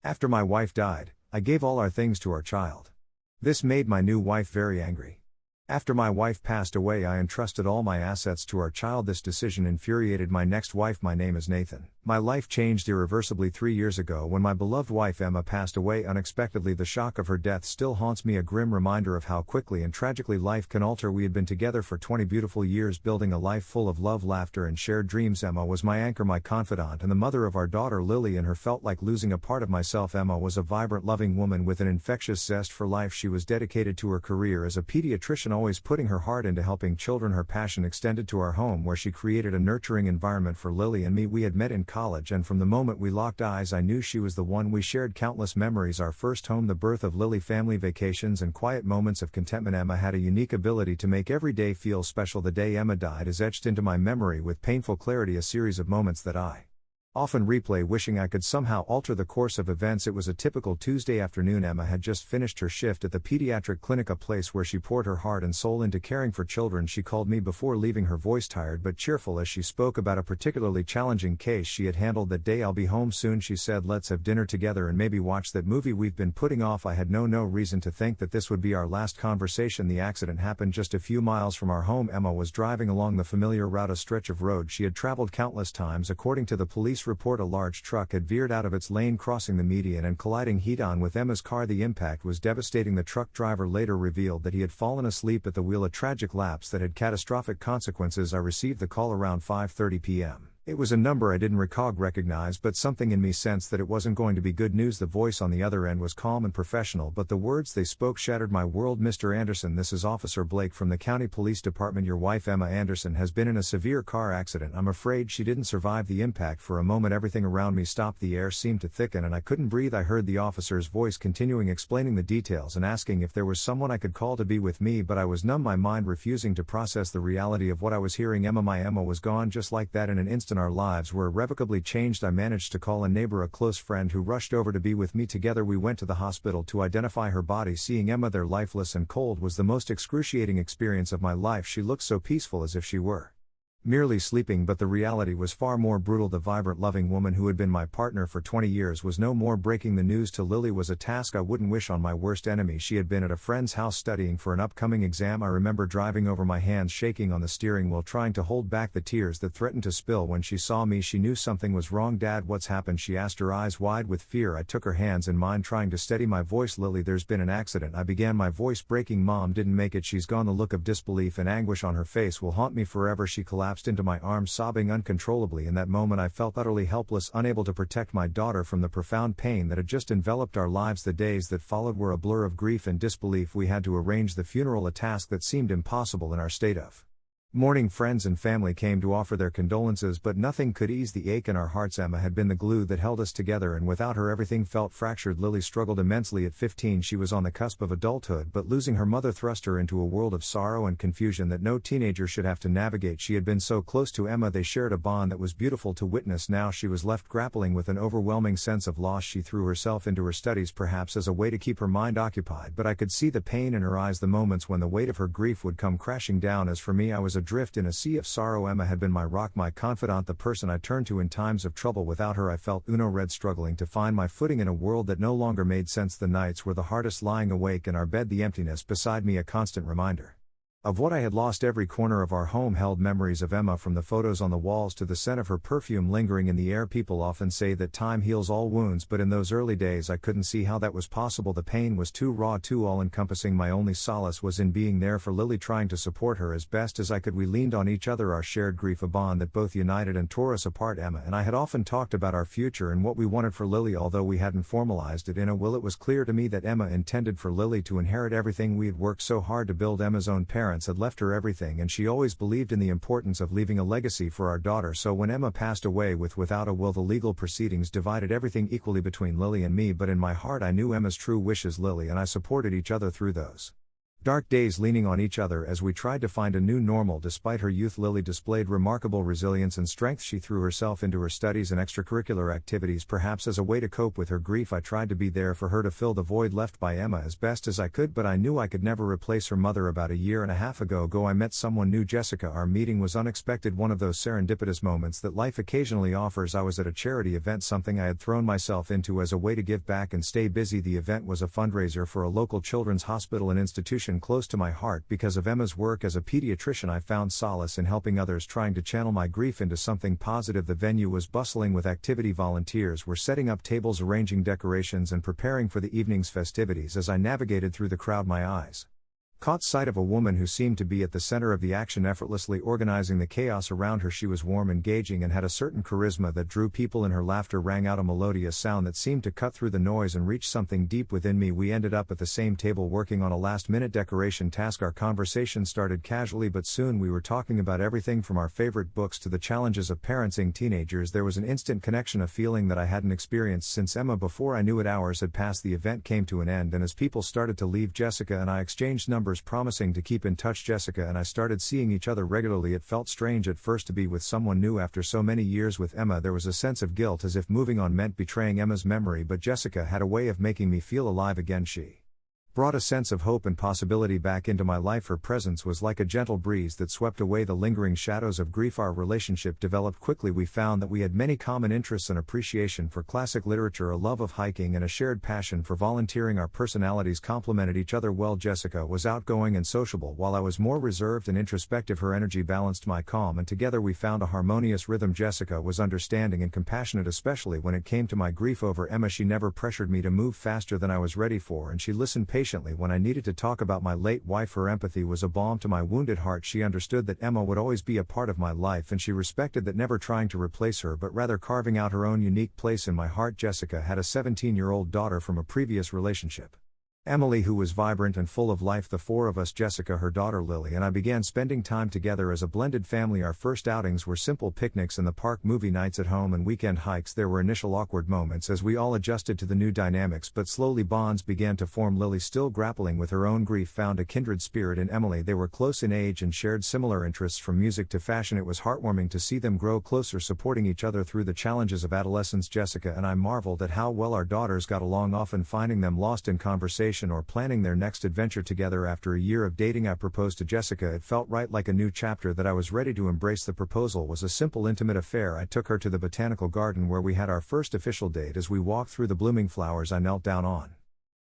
After my wife died, I gave all our things to our child. This made my new wife very angry. After my wife passed away, I entrusted all my assets to our child. This decision infuriated my next wife. My name is Nathan. My life changed irreversibly 3 years ago when my beloved wife Emma passed away unexpectedly. The shock of her death still haunts me, a grim reminder of how quickly and tragically life can alter. We had been together for 20 beautiful years, building a life full of love, laughter, and shared dreams. Emma was my anchor, my confidant, and the mother of our daughter Lily. And her felt like losing a part of myself. Emma was a vibrant, loving woman with an infectious zest for life. She was dedicated to her career as a pediatrician, always putting her heart into helping children. Her passion extended to our home, where she created a nurturing environment for Lily and me. We had met in college, and from the moment we locked eyes, I knew she was the one. We shared countless memories: our first home, the birth of Lily, family vacations, and quiet moments of contentment. Emma had a unique ability to make every day feel special. The day Emma died is etched into my memory with painful clarity, a series of moments that I often replay, wishing I could somehow alter the course of events. It was a typical Tuesday afternoon. Emma had just finished her shift at the pediatric clinic, a place where she poured her heart and soul into caring for children. She called me before leaving, her voice tired but cheerful as she spoke about a particularly challenging case she had handled that day. "I'll be home soon," she said. "Let's have dinner together and maybe watch that movie we've been putting off." I had no reason to think that this would be our last conversation. The accident happened just a few miles from our home. Emma was driving along the familiar route, a stretch of road she had traveled countless times. According to the police report, a large truck had veered out of its lane, crossing the median and colliding head-on with Emma's car. The impact was devastating. The truck driver later revealed that he had fallen asleep at the wheel, a tragic lapse that had catastrophic consequences. I received the call around 5:30 p.m. It was a number I didn't recognize, but something in me sensed that it wasn't going to be good news. The voice on the other end was calm and professional, but the words they spoke shattered my world. "Mr. Anderson, this is Officer Blake from the County Police Department. Your wife Emma Anderson has been in a severe car accident. I'm afraid she didn't survive the impact." For a moment everything around me stopped. The air seemed to thicken and I couldn't breathe. I heard the officer's voice continuing, explaining the details and asking if there was someone I could call to be with me, but I was numb, my mind refusing to process the reality of what I was hearing. My Emma was gone just like that. In an instant our lives were irrevocably changed. I managed to call a neighbor, a close friend, who rushed over to be with me. Together we went to the hospital to identify her body. Seeing Emma there lifeless and cold was the most excruciating experience of my life. She looked so peaceful, as if she were merely sleeping, but the reality was far more brutal. The vibrant, loving woman who had been my partner for 20 years was no more. Breaking the news to Lily was a task I wouldn't wish on my worst enemy. She had been at a friend's house studying for an upcoming exam. I remember driving over, my hands shaking on the steering wheel, trying to hold back the tears that threatened to spill. When she saw me, she knew something was wrong. "Dad, what's happened?" she asked, her eyes wide with fear. I took her hands in mine, trying to steady my voice. "Lily, there's been an accident," I began, my voice breaking. "Mom didn't make it. She's gone." The look of disbelief and anguish on her face will haunt me forever. She collapsed into my arms, sobbing uncontrollably. In that moment I felt utterly helpless, unable to protect my daughter from the profound pain that had just enveloped our lives. The days that followed were a blur of grief and disbelief. We had to arrange the funeral, a task that seemed impossible in our state of mourning. Friends and family came to offer their condolences, but nothing could ease the ache in our hearts. Emma had been the glue that held us together, and without her everything felt fractured. Lily struggled immensely. At 15 she was on the cusp of adulthood, but losing her mother thrust her into a world of sorrow and confusion that no teenager should have to navigate. She had been so close to Emma. They shared a bond that was beautiful to witness. Now she was left grappling with an overwhelming sense of loss. She threw herself into her studies, perhaps as a way to keep her mind occupied, but I could see the pain in her eyes, the moments when the weight of her grief would come crashing down. As for me, I was adrift in a sea of sorrow. Emma had been my rock, my confidant, the person I turned to in times of trouble. Without her I felt red, struggling to find my footing in a world that no longer made sense. The nights were the hardest, lying awake in our bed, the emptiness beside me a constant reminder of what I had lost. Every corner of our home held memories of Emma, from the photos on the walls to the scent of her perfume lingering in the air. People often say that time heals all wounds, but in those early days I couldn't see how that was possible. The pain was too raw, too all-encompassing. My only solace was in being there for Lily, trying to support her as best as I could. We leaned on each other, our shared grief a bond that both united and tore us apart. Emma and I had often talked about our future and what we wanted for Lily, although we hadn't formalized it in a will. It was clear to me that Emma intended for Lily to inherit everything we had worked so hard to build. Emma's own parents had left her everything, and she always believed in the importance of leaving a legacy for our daughter. So when Emma passed away without a will, the legal proceedings divided everything equally between Lily and me, but in my heart I knew Emma's true wishes. Lily and I supported each other through those Dark days leaning on each other as we tried to find a new normal. Despite her youth, Lily displayed remarkable resilience and strength. She threw herself into her studies and extracurricular activities, perhaps as a way to cope with her grief. I tried to be there for her to fill the void left by Emma as best as I could, but I knew I could never replace her mother. About a year and a half ago, I met someone new, Jessica. Our meeting was unexpected, one of those serendipitous moments that life occasionally offers. I was at a charity event, something I had thrown myself into as a way to give back and stay busy. The event was a fundraiser for a local children's hospital, an institution close to my heart. Because of Emma's work as a pediatrician, I found solace in helping others, trying to channel my grief into something positive. The venue was bustling with activity. Volunteers were setting up tables, arranging decorations, and preparing for the evening's festivities. As I navigated through the crowd, my eyes caught sight of a woman who seemed to be at the center of the action, effortlessly organizing the chaos around her. She was warm, engaging, and had a certain charisma that drew people in. Her laughter rang out, a melodious sound that seemed to cut through the noise and reach something deep within me. We ended up at the same table working on a last-minute decoration task. Our conversation started casually, but soon we were talking about everything from our favorite books to the challenges of parenting teenagers. There was an instant connection, a feeling that I hadn't experienced since Emma. Before I knew it, hours had passed. The event came to an end, and as people started to leave, Jessica and I exchanged numbers, promising to keep in touch. Jessica and I started seeing each other regularly. It felt strange at first to be with someone new after so many years with Emma. There was a sense of guilt, as if moving on meant betraying Emma's memory, but Jessica had a way of making me feel alive again. She brought a sense of hope and possibility back into my life. Her presence was like a gentle breeze that swept away the lingering shadows of grief. Our relationship developed quickly. We found that we had many common interests: an appreciation for classic literature, a love of hiking, and a shared passion for volunteering. Our personalities complemented each other well. Jessica was outgoing and sociable, while I was more reserved and introspective. Her energy balanced my calm, and together we found a harmonious rhythm. Jessica was understanding and compassionate, especially when it came to my grief over Emma. She never pressured me to move faster than I was ready for, and she listened patiently when I needed to talk about my late wife. Her empathy was a balm to my wounded heart. She understood that Emma would always be a part of my life, and she respected that, never trying to replace her but rather carving out her own unique place in my heart. Jessica had a 17-year-old daughter from a previous relationship, Emily, who was vibrant and full of life. The four of us, Jessica, her daughter Lily, and I, began spending time together as a blended family. Our first outings were simple picnics in the park, movie nights at home, and weekend hikes. There were initial awkward moments as we all adjusted to the new dynamics, but slowly bonds began to form. Lily, still grappling with her own grief, found a kindred spirit in Emily. They were close in age and shared similar interests, from music to fashion. It was heartwarming to see them grow closer, supporting each other through the challenges of adolescence. Jessica and I marveled at how well our daughters got along, often finding them lost in conversation or planning their next adventure together. After a year of dating, I proposed to Jessica. It felt right, like a new chapter that I was ready to embrace. The proposal was a simple, intimate affair. I took her to the botanical garden where we had our first official date. As we walked through the blooming flowers, I knelt down on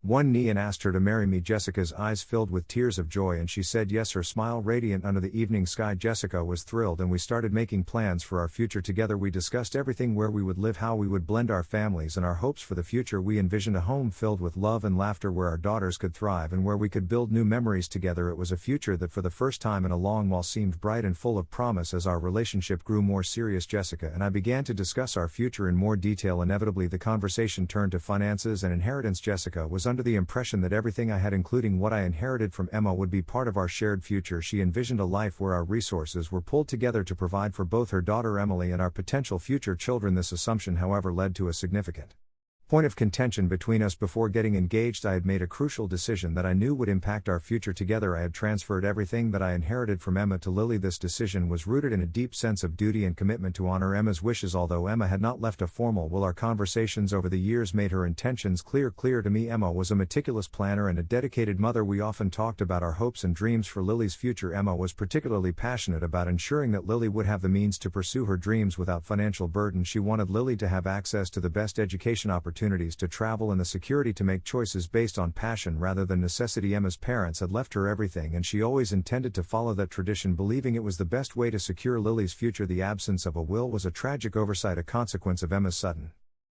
one knee and asked her to marry me. Jessica's eyes filled with tears of joy, and she said yes, her smile radiant under the evening sky. Jessica was thrilled, and we started making plans for our future together. We discussed everything: where we would live, how we would blend our families, and our hopes for the future. We envisioned a home filled with love and laughter, where our daughters could thrive and where we could build new memories together. It was a future that, for the first time in a long while, seemed bright and full of promise. As our relationship grew more serious, Jessica and I began to discuss our future in more detail. Inevitably, the conversation turned to finances and inheritance. Jessica was under the impression that everything I had, including what I inherited from Emma, would be part of our shared future. She envisioned a life where our resources were pulled together to provide for both her daughter Emily and our potential future children. This assumption, however, led to a significant point of contention between us. Before getting engaged, I had made a crucial decision that I knew would impact our future together. I had transferred everything that I inherited from Emma to Lily. This decision was rooted in a deep sense of duty and commitment to honor Emma's wishes. Although Emma had not left a formal will, our conversations over the years made her intentions clear to me. Emma was a meticulous planner and a dedicated mother. We often talked about our hopes and dreams for Lily's future. Emma was particularly passionate about ensuring that Lily would have the means to pursue her dreams without financial burden. She wanted Lily to have access to the best education opportunities, to travel, and the security to make choices based on passion rather than necessity. Emma's parents had left her everything, and she always intended to follow that tradition, believing it was the best way to secure Lily's future. The absence of a will was a tragic oversight, a consequence of Emma's sudden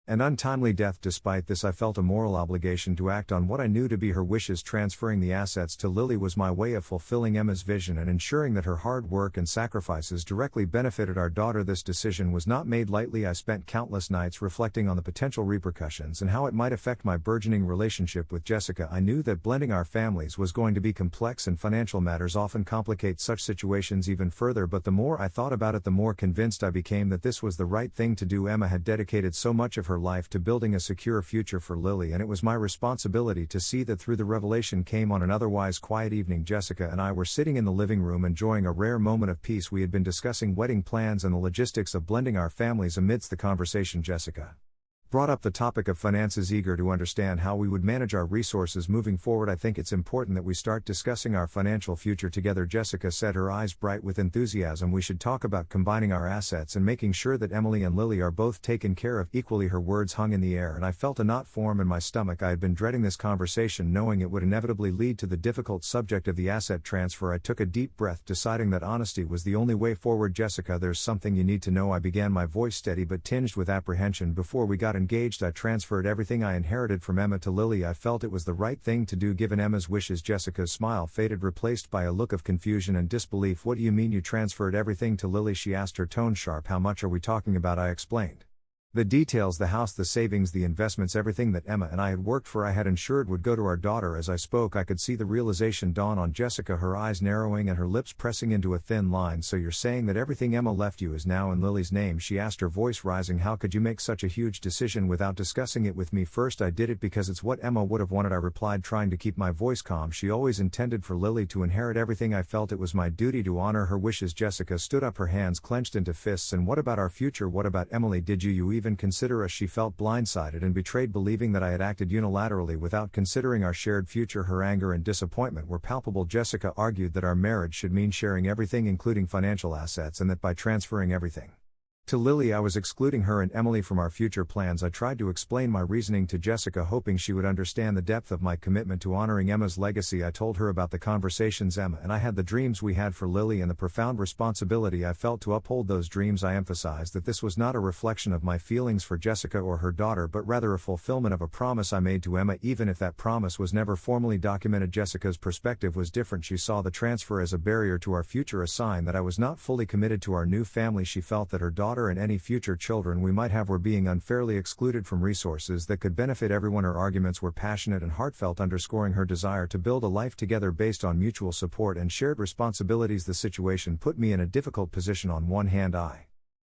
and untimely death. Despite this, I felt a moral obligation to act on what I knew to be her wishes. Transferring the assets to Lily was my way of fulfilling Emma's vision and ensuring that her hard work and sacrifices directly benefited our daughter. This decision was not made lightly. I spent countless nights reflecting on the potential repercussions and how it might affect my burgeoning relationship with Jessica. I knew that blending our families was going to be complex, and financial matters often complicate such situations even further, but the more I thought about it, the more convinced I became that this was the right thing to do. Emma had dedicated so much of her her life to building a secure future for Lily, and it was my responsibility to see that through. The revelation came on an otherwise quiet evening. Jessica and I were sitting in the living room enjoying a rare moment of peace. We had been discussing wedding plans and the logistics of blending our families. Amidst the conversation, Jessica brought up the topic of finances, eager to understand how we would manage our resources moving forward. I think it's important that we start discussing our financial future together, Jessica said, her eyes bright with enthusiasm. We should talk about combining our assets and making sure that Emily and Lily are both taken care of equally. Her words hung in the air, and I felt a knot form in my stomach. I had been dreading this conversation, knowing it would inevitably lead to the difficult subject of the asset transfer. I took a deep breath, deciding that honesty was the only way forward. Jessica, there's something you need to know, I began, my voice steady but tinged with apprehension. Before we got engaged, I transferred everything I inherited from Emma to Lily. I felt it was the right thing to do given Emma's wishes. Jessica's smile faded, replaced by a look of confusion and disbelief. What do you mean you transferred everything to Lily? She asked, her tone sharp. How much are we talking about? I explained. The details: the house, the savings, the investments, everything that Emma and I had worked for, I had ensured would go to our daughter. As I spoke, I could see the realization dawn on Jessica, her eyes narrowing and her lips pressing into a thin line. So you're saying that everything Emma left you is now in Lily's name? She asked, her voice rising. How could you make such a huge decision without discussing it with me first? I did it because it's what Emma would have wanted, I replied, trying to keep my voice calm. She always intended for Lily to inherit everything. I felt it was my duty to honor her wishes. Jessica stood up, her hands clenched into fists. And what about our future? What about Emily? Did you even consider us? She felt blindsided and betrayed, believing that I had acted unilaterally without considering our shared future. Her anger and disappointment were palpable. Jessica argued that our marriage should mean sharing everything, including financial assets, and that by transferring everything to Lily, I was excluding her and Emily from our future plans. I tried to explain my reasoning to Jessica, hoping she would understand the depth of my commitment to honoring Emma's legacy. I told her about the conversations Emma and I had, the dreams we had for Lily, and the profound responsibility I felt to uphold those dreams. I emphasized that this was not a reflection of my feelings for Jessica or her daughter, but rather a fulfillment of a promise I made to Emma, even if that promise was never formally documented. Jessica's perspective was different. She saw the transfer as a barrier to our future, a sign that I was not fully committed to our new family. She felt that her daughter and any future children we might have were being unfairly excluded from resources that could benefit everyone. Her arguments were passionate and heartfelt, underscoring her desire to build a life together based on mutual support and shared responsibilities. The situation put me in a difficult position. On one hand, I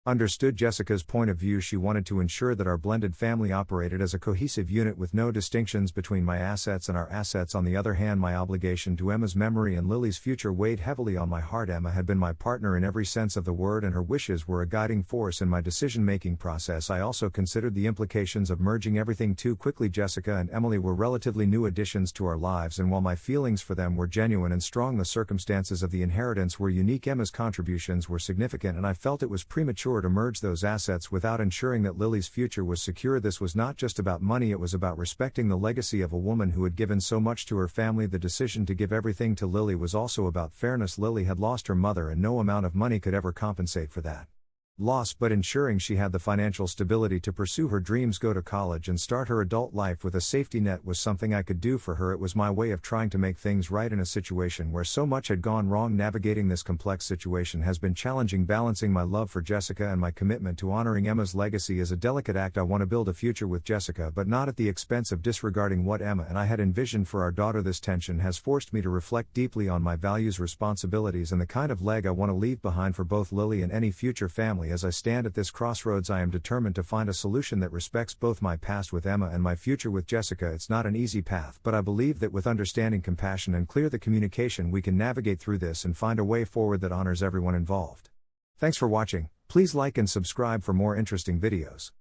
understood Jessica's point of view. She wanted to ensure that our blended family operated as a cohesive unit with no distinctions between my assets and our assets. On the other hand, my obligation to Emma's memory and Lily's future weighed heavily on my heart. Emma had been my partner in every sense of the word, and her wishes were a guiding force in my decision-making process. I also considered the implications of merging everything too quickly. Jessica and Emily were relatively new additions to our lives, and while my feelings for them were genuine and strong, the circumstances of the inheritance were unique. Emma's contributions were significant, and I felt it was premature to merge those assets without ensuring that Lily's future was secure. This was not just about money, it was about respecting the legacy of a woman who had given so much to her family. The decision to give everything to Lily was also about fairness. Lily had lost her mother, and no amount of money could ever compensate for that loss, but ensuring she had the financial stability to pursue her dreams, go to college, and start her adult life with a safety net was something I could do for her. It was my way of trying to make things right in a situation where so much had gone wrong. Navigating this complex situation has been challenging. Balancing my love for Jessica and my commitment to honoring Emma's legacy is a delicate act. I want to build a future with Jessica, but not at the expense of disregarding what Emma and I had envisioned for our daughter. This tension has forced me to reflect deeply on my values, responsibilities, and the kind of leg I want to leave behind for both Lily and any future family. As I stand at this crossroads, I am determined to find a solution that respects both my past with Emma and my future with Jessica. It's not an easy path, but I believe that with understanding, compassion, and clear communication, we can navigate through this and find a way forward that honors everyone involved. Thanks for watching. Please like and subscribe for more interesting videos.